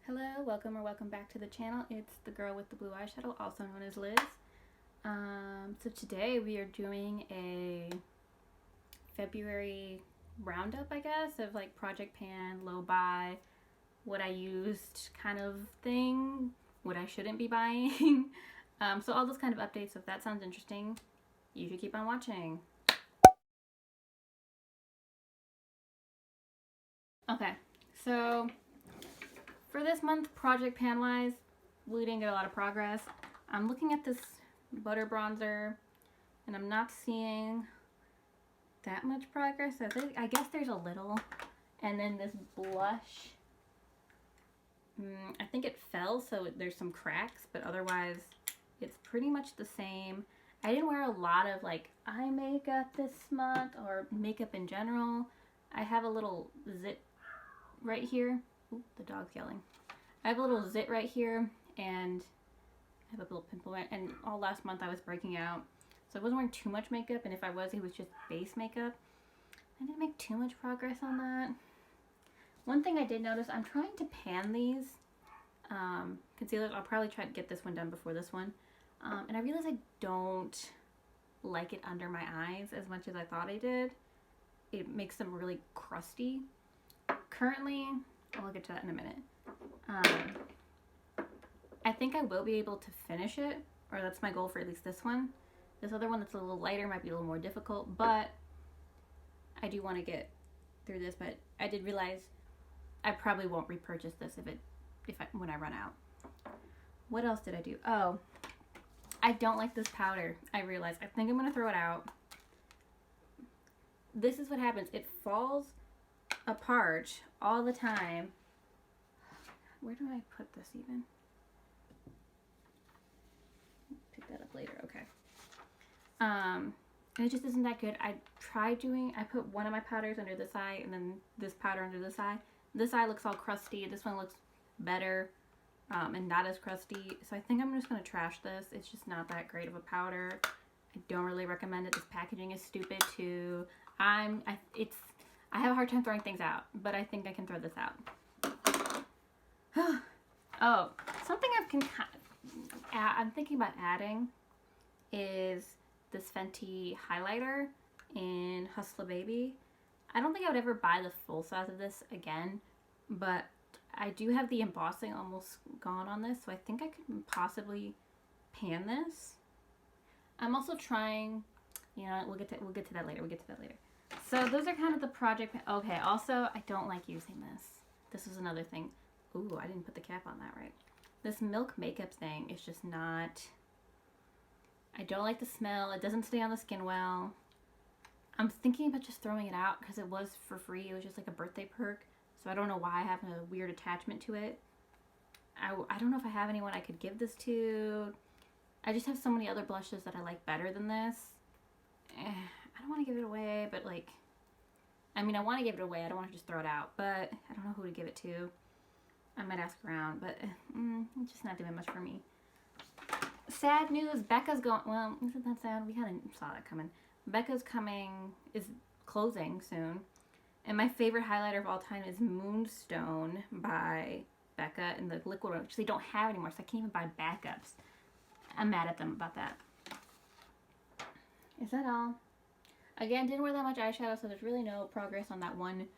Hello, welcome or welcome back to the channel. It's the girl with the blue eyeshadow, also known as Liz. So today we are doing a February roundup, I guess, of like Project Pan, low buy, what I used kind of thing, what I shouldn't be buying. So all those kind of updates. So if that sounds interesting, you should keep on watching. Okay, so for this month, Project Pan wise, we didn't get a lot of progress. I'm looking at this butter bronzer and I'm not seeing that much progress. I guess there's a little. And then this blush, I think it fell, so there's some cracks, but otherwise it's pretty much the same. I didn't wear a lot of like eye makeup this month, or makeup in general. I have a little zit right here. Ooh, the dog's yelling. I have a little zit right here, and I have a little pimple, and all last month I was breaking out. So I wasn't wearing too much makeup, and if I was, it was just base makeup. I didn't make too much progress on that. One thing I did notice, I'm trying to pan these concealers. I'll probably try to get this one done before this one. And I realized I don't like it under my eyes as much as I thought I did. It makes them really crusty. Currently, I'll get to that in a minute. I think I will be able to finish it, or that's my goal for at least this one. This other one that's a little lighter might be a little more difficult, but I do want to get through this. But I did realize I probably won't repurchase this when I run out. What else did I do? Oh, I don't like this powder. I realized. I think I'm gonna throw it out. This is what happens. It falls apart all the time. Where do I put this even? Pick that up later. Okay. And it just isn't that good. I put one of my powders under this eye and then this powder under this eye. This eye looks all crusty. This one looks better and not as crusty. So I think I'm just going to trash this. It's just not that great of a powder. I don't really recommend it. This packaging is stupid too. I have a hard time throwing things out, but I think I can throw this out. Oh, something I'm thinking about adding is this Fenty highlighter in Hustler Baby. I don't think I would ever buy the full size of this again, but I do have the embossing almost gone on this, so I think I could possibly pan this. I'm also trying, we'll get to that later. So those are kind of the project. Okay, also I don't like using this. This is another thing. Ooh, I didn't put the cap on that right. This Milk makeup thing is just not, I don't like the smell. It doesn't stay on the skin well. I'm thinking about just throwing it out because it was for free. It was just like a birthday perk. So I don't know why I have a weird attachment to it. I don't know if I have anyone I could give this to. I just have so many other blushes that I like better than this. I don't want to give it away, but like, I want to give it away. I don't want to just throw it out, but I don't know who to give it to. I might ask around, but it's just not doing much for me. Sad news, Becca's going, well, isn't that sad? We kind of saw that coming. Becca's is closing soon. And my favorite highlighter of all time is Moonstone by Becca in the liquid one, which they don't have anymore, so I can't even buy backups. I'm mad at them about that. Is that all? Again, didn't wear that much eyeshadow, so there's really no progress on that one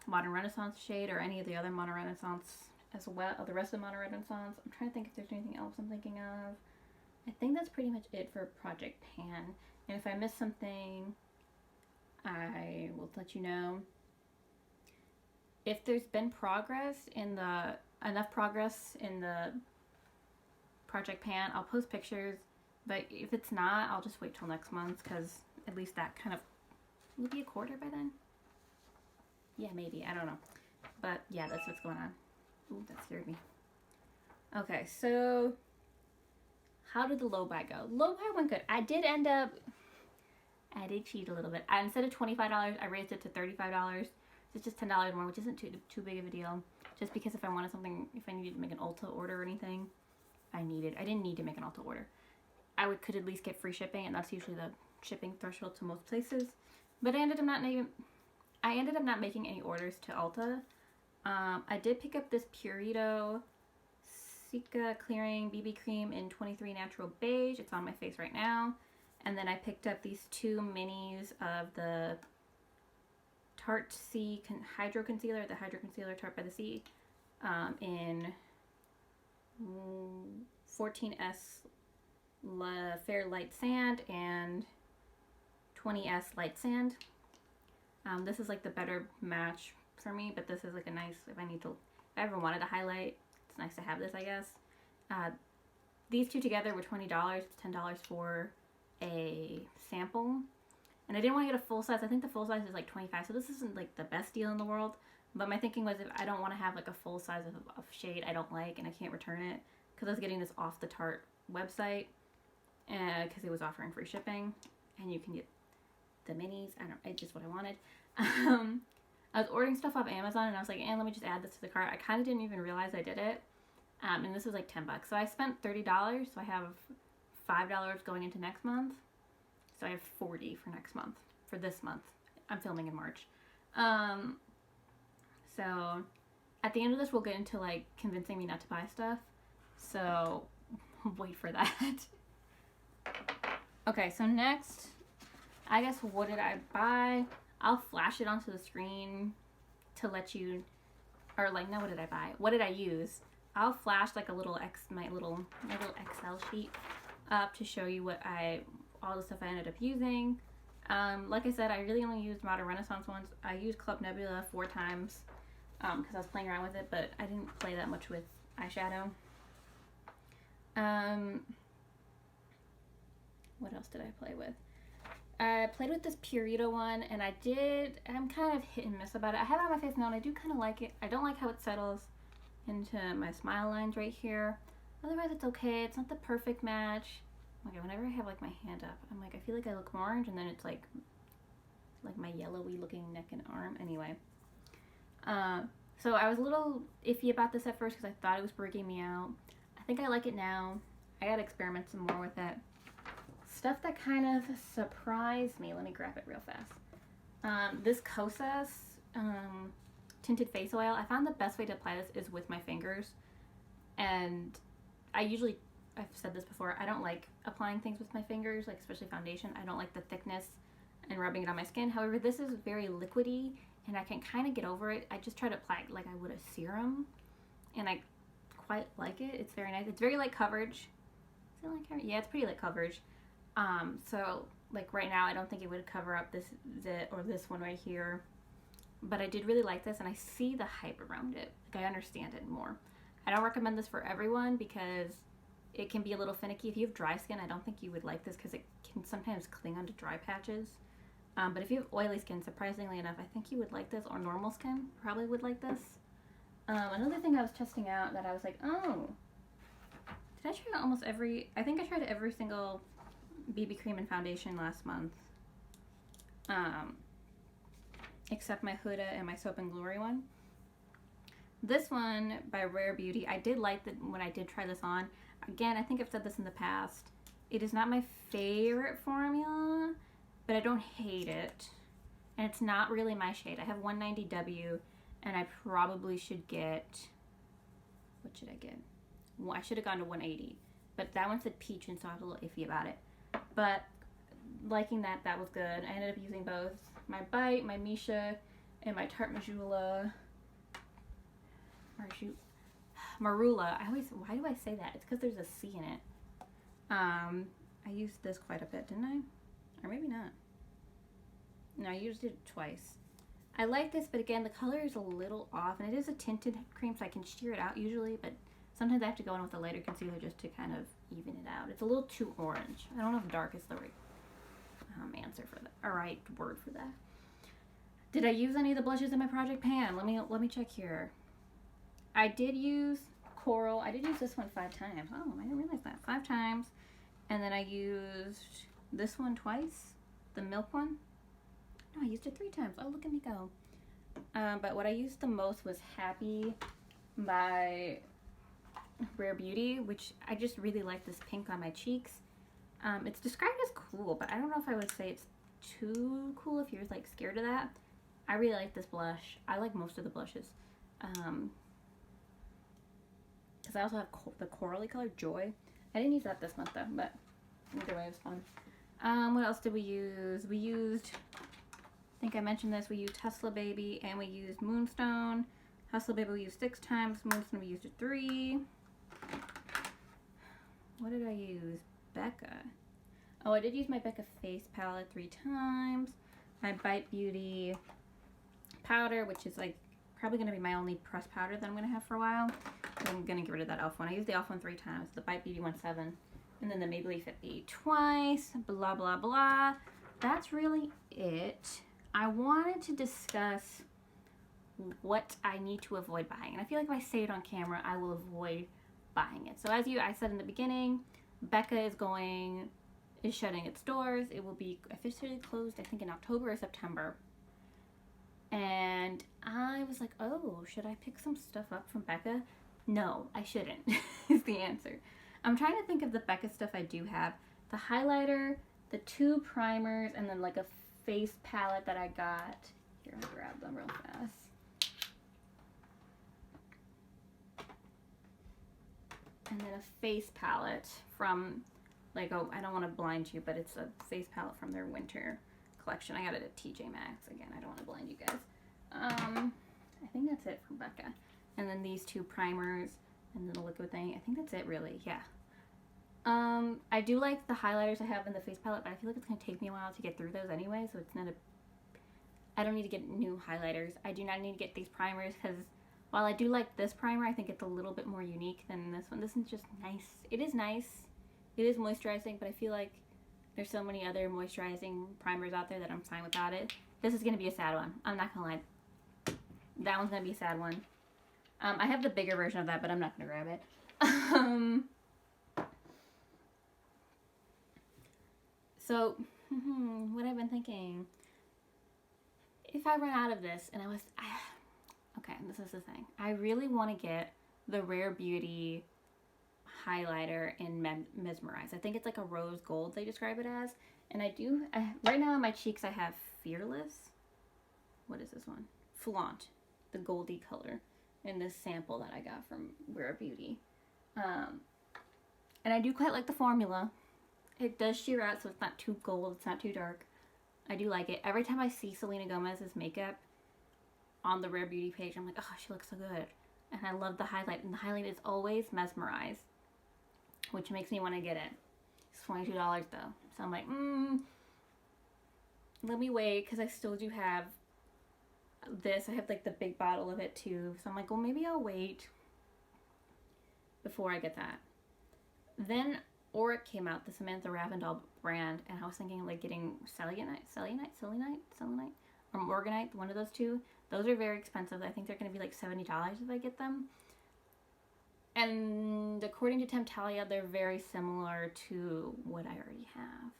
Modern Renaissance shade or any of the other Modern Renaissance as well, the rest of Modern Renaissance. I'm trying to think if there's anything else I'm thinking of. I think that's pretty much it for Project Pan. And if I miss something, I will let you know. If there's been enough progress in the Project Pan, I'll post pictures. But if it's not, I'll just wait till next month, because at least that kind of will be a quarter by then. Yeah, maybe. I don't know. But yeah, that's what's going on. Ooh, that scared me. Okay, so how did the low buy go? Low buy went good. I did cheat a little bit. Instead of $25, I raised it to $35. It's just $10 more, which isn't too big of a deal. Just because if I wanted something, if I needed to make an Ulta order or anything, I didn't need to make an Ulta order. I could at least get free shipping, and that's usually the shipping threshold to most places. But I ended up not making any orders to Ulta I did pick up this Purrito Cica Clearing BB Cream in 23 Natural Beige. It's on my face right now. And then I picked up these 2 minis of the Tarte Hydro Concealer, the Hydro Concealer Tarte by the Sea, in 14S Fair Light Sand and 20S Light Sand. This is like the better match for me, but this is like a nice, if I ever wanted to highlight, it's nice to have this, I guess. These 2 together were $20. It's $10 for a sample. And I didn't want to get a full size. I think the full size is like $25, so this isn't like the best deal in the world. But my thinking was, if I don't want to have like a full size of shade I don't like and I can't return it, because I was getting this off the Tarte website, because it was offering free shipping, and you can get the minis. It's just what I wanted. I was ordering stuff off Amazon, and I was like, let me just add this to the cart. I kind of didn't even realize I did it. And this was like $10. So I spent $30, so I have $5 going into next month. So I have $40 for next month, for this month. I'm filming in March. So at the end of this, we'll get into like convincing me not to buy stuff. So wait for that. Okay, so next, I guess, what did I buy? I'll flash it onto the screen to let you, or like, no, what did I buy? What did I use? I'll flash like a little my little Excel sheet up to show you all the stuff I ended up using. Like I said, I really only used Modern Renaissance once. I used Club Nebula 4 times because I was playing around with it, but I didn't play that much with eyeshadow. What else did I play with? I played with this Purrito one, and I'm kind of hit and miss about it. I have it on my face now, and I do kind of like it. I don't like how it settles into my smile lines right here. Otherwise, it's okay. It's not the perfect match. Okay, whenever I have like my hand up, I'm like, I feel like I look orange, and then it's like my yellowy looking neck and arm. Anyway, so I was a little iffy about this at first because I thought it was breaking me out. I think I like it now. I gotta experiment some more with it. Stuff that kind of surprised me. Let me grab it real fast. This Cosas Tinted Face Oil. I found the best way to apply this is with my fingers. And I've said this before, I don't like applying things with my fingers, like especially foundation. I don't like the thickness and rubbing it on my skin. However, this is very liquidy, and I can kind of get over it. I just try to apply it like I would a serum, and I quite like it. It's very nice. It's very light coverage. Is it light coverage? Yeah, it's pretty light coverage. So like right now, I don't think it would cover up this one right here, but I did really like this, and I see the hype around it. Like I understand it more. I don't recommend this for everyone because it can be a little finicky. If you have dry skin, I don't think you would like this because it can sometimes cling onto dry patches. But if you have oily skin, surprisingly enough, I think you would like this, or normal skin probably would like this. Another thing I was testing out that I was like, oh, did I try I think I tried every single BB cream and foundation last month. Except my Huda and my Soap and Glory one. This one by Rare Beauty, I did like when I did try this on. Again, I think I've said this in the past. It is not my favorite formula, but I don't hate it. And it's not really my shade. I have 190W, and I probably should get, what should I get? Well, I should have gone to 180, but that one said peach, and so I was a little iffy about it. But liking that was good. I ended up using both my Bite, my Misha, and my Tarte Marula. Why do I say that? It's because there's a C in it. I used this quite a bit, didn't I? Or maybe not. No, I used it twice. I like this, but again, the color is a little off, and it is a tinted cream, so I can sheer it out usually, but sometimes I have to go in with a lighter concealer just to kind of even it out. It's a little too orange. I don't know if dark is the right answer for that, or right word for that. Did I use any of the blushes in my project pan? Let me check here. I did use Coral. I did use this one 5 times. Oh, I didn't realize that. 5 times. And then I used this one twice. The milk one. No, I used it 3 times. Oh, look at me go. But what I used the most was Happy by Rare Beauty, which I just really like this pink on my cheeks. It's described as cool, but I don't know if I would say it's too cool if you're like scared of that. I really like this blush. I like most of the blushes. because I also have the corally color, Joy. I didn't use that this month though, but either way it was fun. What else did we use? We used, I think I mentioned this, we used Hustler Baby and we used Moonstone. Hustler Baby we used 6 times, Moonstone we used it 3. What did I use? Becca. Oh, I did use my Becca face palette 3 times. My Bite Beauty powder, which is like probably going to be my only pressed powder that I'm going to have for a while. I'm going to get rid of that e.l.f. one. I used the e.l.f. one 3 times. The Bite Beauty 7. And then the Maybelline Fit Me twice. Blah, blah, blah. That's really it. I wanted to discuss what I need to avoid buying. And I feel like if I say it on camera, I will avoid buying it. So as I said in the beginning, Becca is shutting its doors. It will be officially closed, I think, in October or September. And I was like, oh, should I pick some stuff up from Becca? No, I shouldn't, is the answer. I'm trying to think of the Becca stuff I do have. The highlighter, the 2 primers, and then like a face palette that I got. Here, I'll grab them real fast. And then a face palette from, like, oh, I don't want to blind you, but it's a face palette from their winter collection. I got it at TJ Maxx. Again, I don't want to blind you guys. I think that's it from Becca. And then these 2 primers and then the liquid thing. I think that's it, really. Yeah. I do like the highlighters I have in the face palette, but I feel like it's going to take me a while to get through those anyway, so it's not I don't need to get new highlighters. I do not need to get these primers because while I do like this primer, I think it's a little bit more unique than this one. This is just nice. It is nice. It is moisturizing, but I feel like there's so many other moisturizing primers out there that I'm fine without it. This is going to be a sad one. I'm not going to lie. That one's going to be a sad one. I have the bigger version of that, but I'm not going to grab it. So, what I've been thinking. If I run out of this, and okay, this is the thing. I really want to get the Rare Beauty highlighter in Mesmerize. I think it's like a rose gold they describe it as. And right now on my cheeks I have Fearless. What is this one? Flaunt, the goldy color, in this sample that I got from Rare Beauty. And I do quite like the formula. It does sheer out, so it's not too gold, it's not too dark. I do like it. Every time I see Selena Gomez's makeup on the Rare Beauty page, I'm like, oh, she looks so good. And I love the highlight, and the highlight is always Mesmerize, which makes me want to get it. It's $22 though. So I'm like, let me wait, because I still do have this. I have like the big bottle of it too. So I'm like, well, maybe I'll wait before I get that. Then Auric came out, the Samantha Ravndal brand, and I was thinking like getting Selenite, or Morganite, one of those two. Those are very expensive. I think they're going to be like $70 if I get them. And according to Temptalia, they're very similar to what I already have.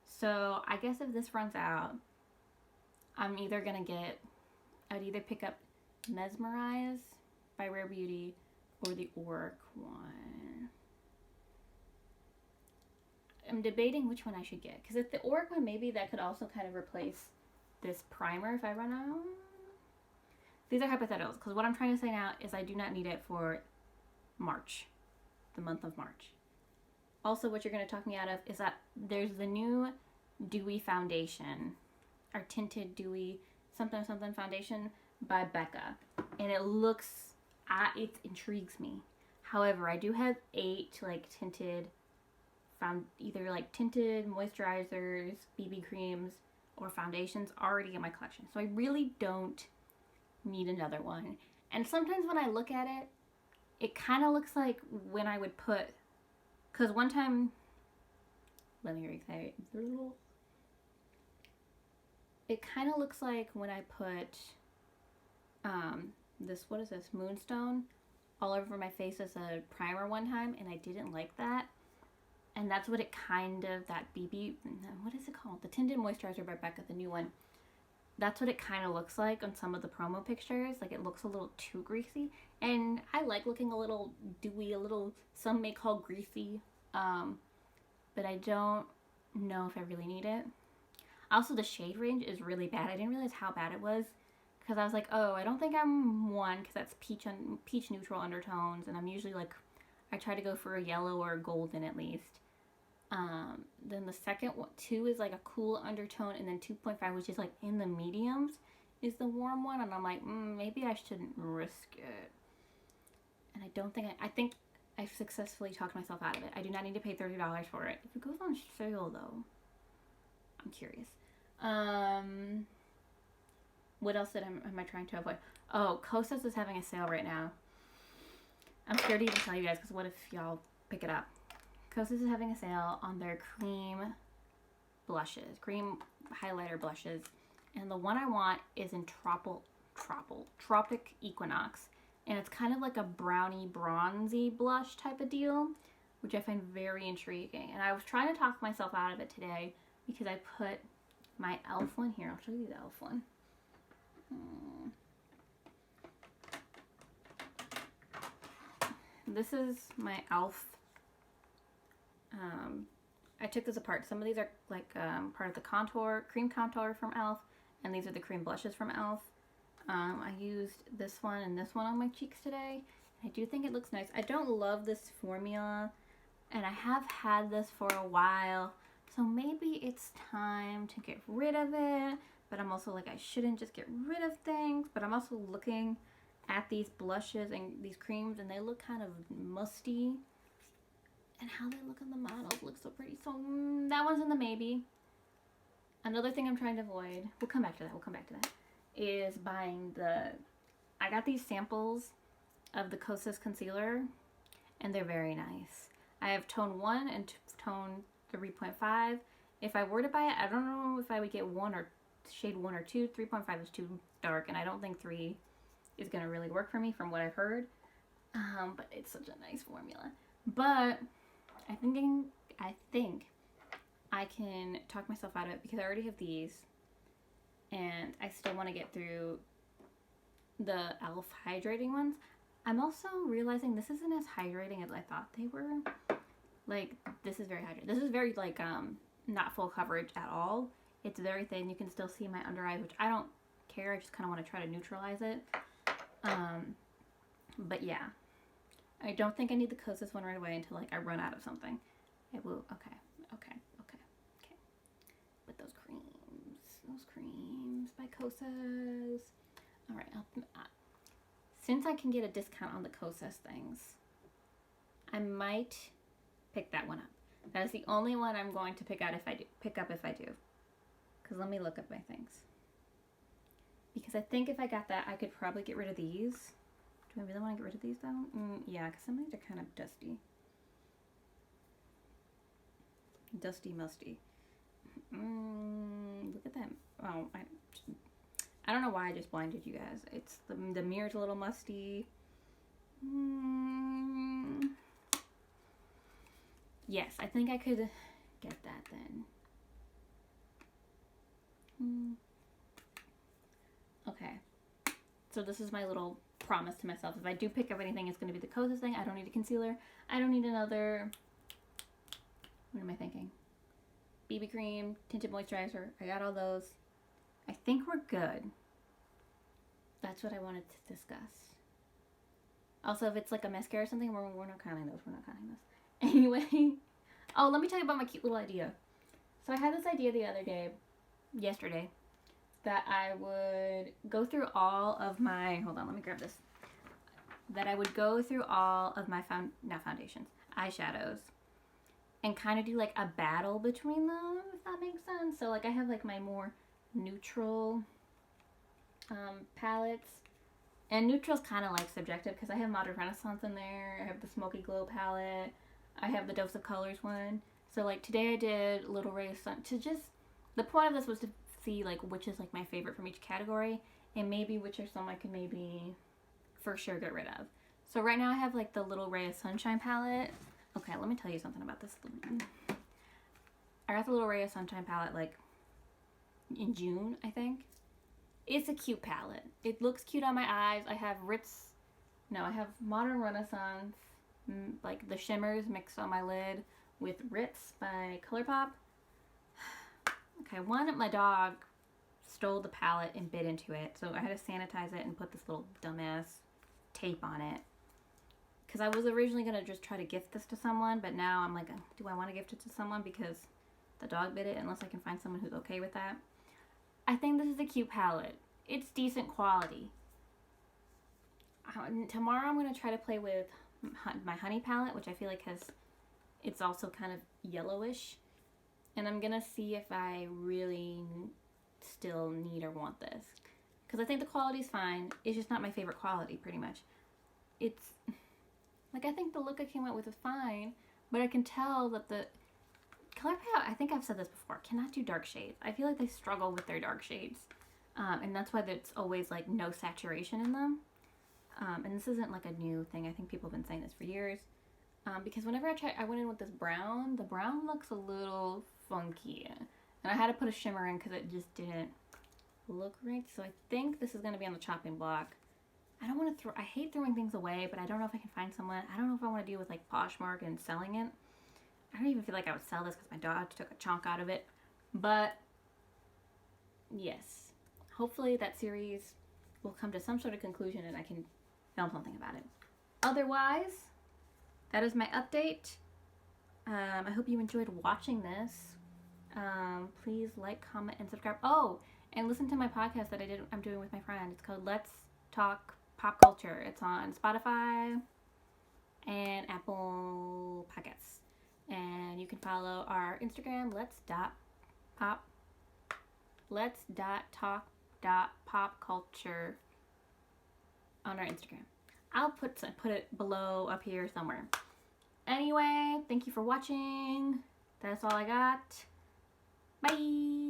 So I guess if this runs out, I'm either going to I'd either pick up Mesmerize by Rare Beauty or the Auric one. I'm debating which one I should get. Because if the Auric one, maybe that could also kind of replace this primer if I run out. These are hypotheticals. Because what I'm trying to say now is I do not need it for March. The month of March. Also, what you're going to talk me out of is that there's the new Dewy Foundation. Or Tinted Dewy something foundation by Becca. And it looks, it intrigues me. However, I do have 8 like tinted either like tinted moisturizers, BB creams, or foundations already in my collection. So I really don't need another one. And sometimes when I look at it, it kind of looks like when I would put, because one time, let me recreate. It kind of looks like when I put what is this, Moonstone, all over my face as a primer one time, and I didn't like that. And that's what it kind of, that BB, what is it called? The Tinted Moisturizer by Becca, the new one. That's what it kind of looks like on some of the promo pictures. Like, it looks a little too greasy. And I like looking a little dewy, some may call greasy. But I don't know if I really need it. Also, the shade range is really bad. I didn't realize how bad it was because I was like, oh, I don't think I'm one, because that's peach neutral undertones, and I'm usually like, I try to go for a yellow or a golden at least. Then the second one, 2 is like a cool undertone, and then 2.5, which is like in the mediums, is the warm one, and I'm like, maybe I shouldn't risk it. And I don't think, I think I've successfully talked myself out of it. I do not need to pay $30 for it. If it goes on sale though, I'm curious. What else am I trying to avoid? Oh, Cosas is having a sale right now. I'm scared to even tell you guys, because what if y'all pick it up? Cosas is having a sale on their cream blushes, cream highlighter blushes. And the one I want is in Tropic Equinox. And it's kind of like a brownie bronzy blush type of deal, which I find very intriguing. And I was trying to talk myself out of it today because I put my e.l.f. one here. I'll show you the e.l.f. one. This is my e.l.f. I took this apart. Some of these are like part of the cream contour from e.l.f. and these are the cream blushes from e.l.f. I used this one and this one on my cheeks today. I do think it looks nice. I don't love this formula, and I have had this for a while, so maybe it's time to get rid of it. But I'm also like, I shouldn't just get rid of things. But I'm also looking at these blushes and these creams, and they look kind of musty. And how they look on the models look so pretty. So that one's in the maybe. Another thing I'm trying to avoid, we'll come back to that, is buying I got these samples of the Cosas Concealer, and they're very nice. I have tone 1 and tone 3.5. If I were to buy it, I don't know if I would get shade 1 or 2. 3.5 is too dark, and I don't think 3 is going to really work for me from what I've heard. But it's such a nice formula. But I think I can talk myself out of it because I already have these, and I still want to get through the e.l.f. hydrating ones. I'm also realizing this isn't as hydrating as I thought they were. Like, this is very hydrating. This is very, like, not full coverage at all. It's very thin. You can still see my under eyes, which I don't care. I just kind of want to try to neutralize it. But yeah. I don't think I need the Cosas one right away until, like, I run out of something. It will. Okay. With those creams by Cosas. All right. Since I can get a discount on the Cosas things, I might pick that one up. That is the only one I'm going to pick up if I do. Because let me look up my things. Because I think if I got that, I could probably get rid of these. Do I really want to get rid of these though? Yeah, because some of these are kind of dusty. Dusty, musty. Look at that. Oh, I don't know why I just blinded you guys. It's the mirror's a little musty. Yes, I think I could get that then. Okay. So this is my little promise to myself. If I do pick up anything, it's going to be the Cosas thing. I don't need a concealer. I don't need another... What am I thinking? BB cream, tinted moisturizer. I got all those. I think we're good. That's what I wanted to discuss. Also, if it's like a mascara or something, we're not counting those. We're not counting those. Anyway. Oh, let me tell you about my cute little idea. So I had this idea the other day, yesterday, that I would go through all of my... Hold on, let me grab this. That I would go through all of my not foundations, eyeshadows, and kind of do like a battle between them, if that makes sense. So like I have like my more neutral palettes, and neutral's kind of like subjective because I have Modern Renaissance in there, I have the Smoky Glow palette, I have the Dose of Colors one. So like today I did Little Ray of Sun, the point of this was to see like which is like my favorite from each category, and maybe which are some I can maybe for sure get rid of. So right now I have like the Little Ray of Sunshine palette. Okay, let me tell you something about this. I got the Little Ray of Sunshine palette like in June, I think. It's a cute palette. It looks cute on my eyes. I have I have Modern Renaissance, like the shimmers mixed on my lid with Ritz by Colourpop. Okay, my dog stole the palette and bit into it. So I had to sanitize it and put this little dumbass tape on it. Because I was originally going to just try to gift this to someone, but now I'm like, do I want to gift it to someone because the dog bit it, unless I can find someone who's okay with that. I think this is a cute palette. It's decent quality. Tomorrow I'm going to try to play with my honey palette, which I feel like it's also kind of yellowish. And I'm going to see if I really still need or want this. Because I think the quality's fine. It's just not my favorite quality, pretty much. It's... Like, I think the look I came out with is fine, but I can tell that the ColourPop, I think I've said this before, cannot do dark shades. I feel like they struggle with their dark shades, and that's why it's always, like, no saturation in them. And this isn't, like, a new thing. I think people have been saying this for years. Because whenever I went in with this brown, the brown looks a little funky. And I had to put a shimmer in because it just didn't look right. So I think this is going to be on the chopping block. I don't want to I hate throwing things away, but I don't know if I can find someone. I don't know if I want to deal with like Poshmark and selling it. I don't even feel like I would sell this because my dog took a chunk out of it. But yes, hopefully that series will come to some sort of conclusion and I can film something about it. Otherwise, that is my update. I hope you enjoyed watching this. Please like, comment, and subscribe. Oh, and listen to my podcast that I'm doing with my friend. It's called Let's Talk Pop Culture. It's on Spotify and Apple Podcasts. And you can follow our Instagram, let's.talk.popculture on our Instagram. I'll put it below up here somewhere. Anyway, thank you for watching. That's all I got. Bye.